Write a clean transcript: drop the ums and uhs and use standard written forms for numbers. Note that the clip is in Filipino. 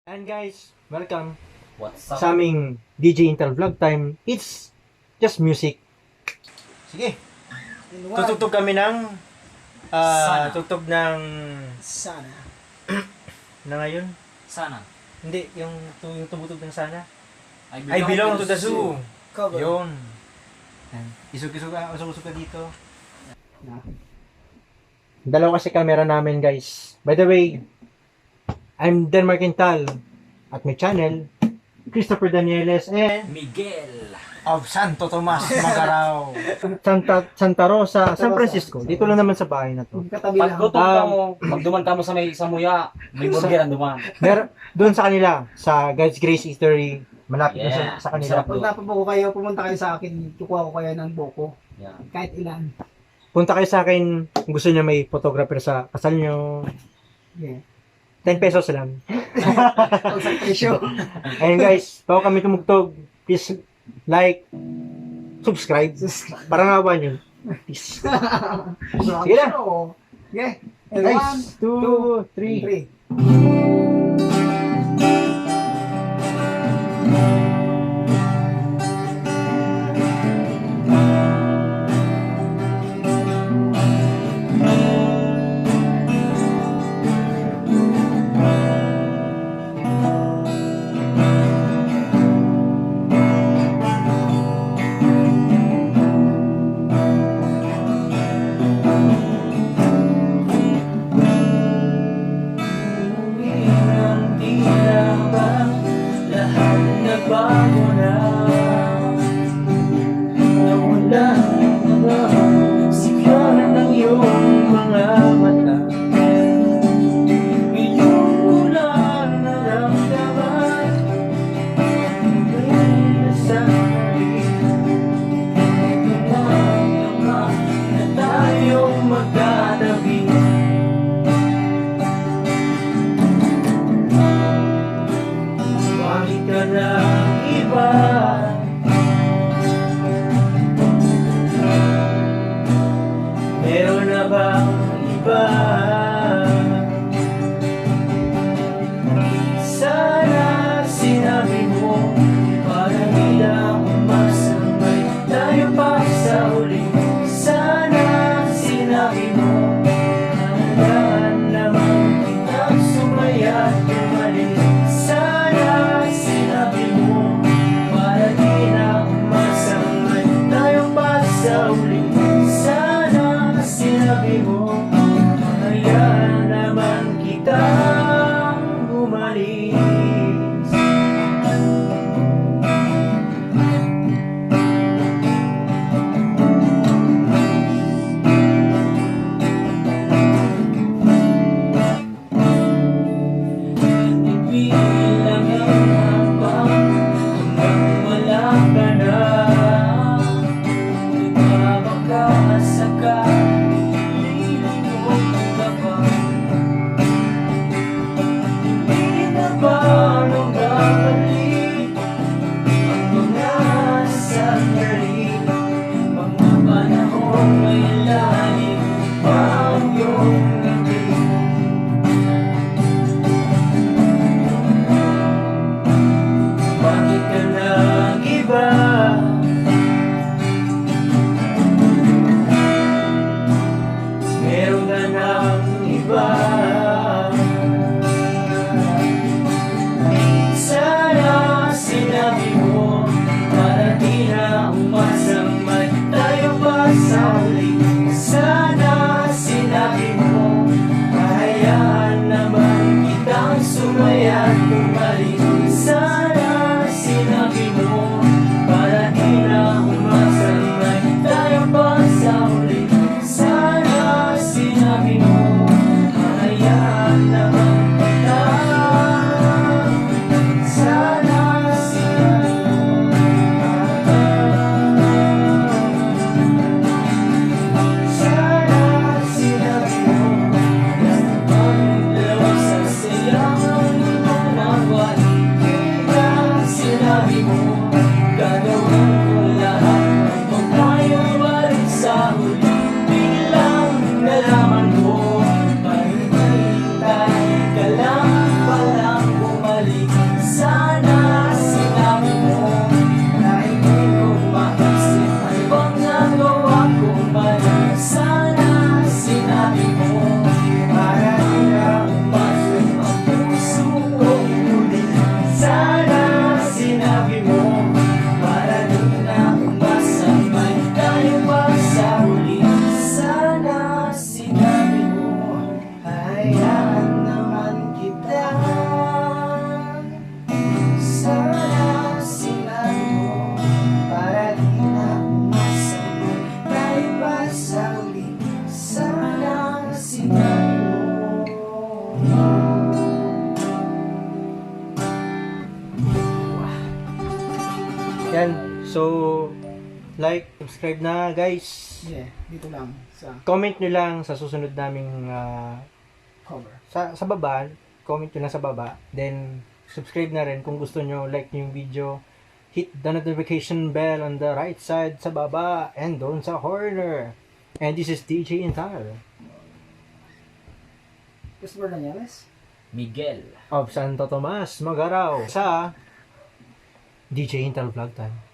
And guys, welcome What's up? sa aming DJ Intel Vlog Time. It's just music. Sige, tutugtog kami ng Sana. tugtog ng Sana. na ngayon. Sana. Hindi, yung tumutog ng sana. I I belong to the zoo. Cover. Yun. Isog-isog ka dito. Dalawa kasi camera namin, guys. By the way, I'm Dan Marquintal at my channel, Christopher Danieles and Miguel. of Santo Tomas, Magarao. Santa Rosa, San Francisco. Dito lang naman sa bahay na to. Katabi Pag lang. gutom ka mo, magduman ka mo sa may samuya, may burger ang duman. Doon sa kanila, sa God's Grace Eatery, malapit na Yeah, sa kanila. masarap. Pag napabuko kayo, pumunta kayo sa akin, kukuha ko kayo ng buko. Yeah. Kahit ilan. Punta kayo sa akin kung gusto niyo may photographer sa kasal niyo. Yeah. 10 pesos lang. Pag sa presyo. Ayun guys, bago kami tumugtog, please like, subscribe, para ngawan yun. Peace. Sige na. Okay. And Guys, 2, 3. 3. Meron na bang iba? Sana sinabi mo para di lang masamay tayo pa sa uli. Sana sinabi mo kailangan naman kitang sumaya at umalis. Sana sinabi mo para di lang masamay tayo pa sa uli. Sana sinabi mo kailangan naman kitang umalis. Bakit ka nag-iba? Meron ka ng iba. Sana sinabi mo para di na umasamay tayo pa sa uli. Sana sinabi mo kahayaan naman kitang sumaya at umalis. Sana sinabi mo para di na umasamay tayo pa sa uli. Sana sinabi mo kahayaan naman kita. Sana sinabi mo sana sinabi mo na magdalaw sa sayang So, like, subscribe na guys. Yeah, dito lang sa Comment nyo lang sa susunod naming cover. sa baba. Comment nyo lang sa baba. Then, subscribe na rin kung gusto nyo, like nyo yung video. Hit the notification bell on the right side sa baba and doon sa corner. And this is DJ Intal Christopher Daniels. Miguel. of Santo Tomas, Magaraw sa DJ Intal Vlog Time.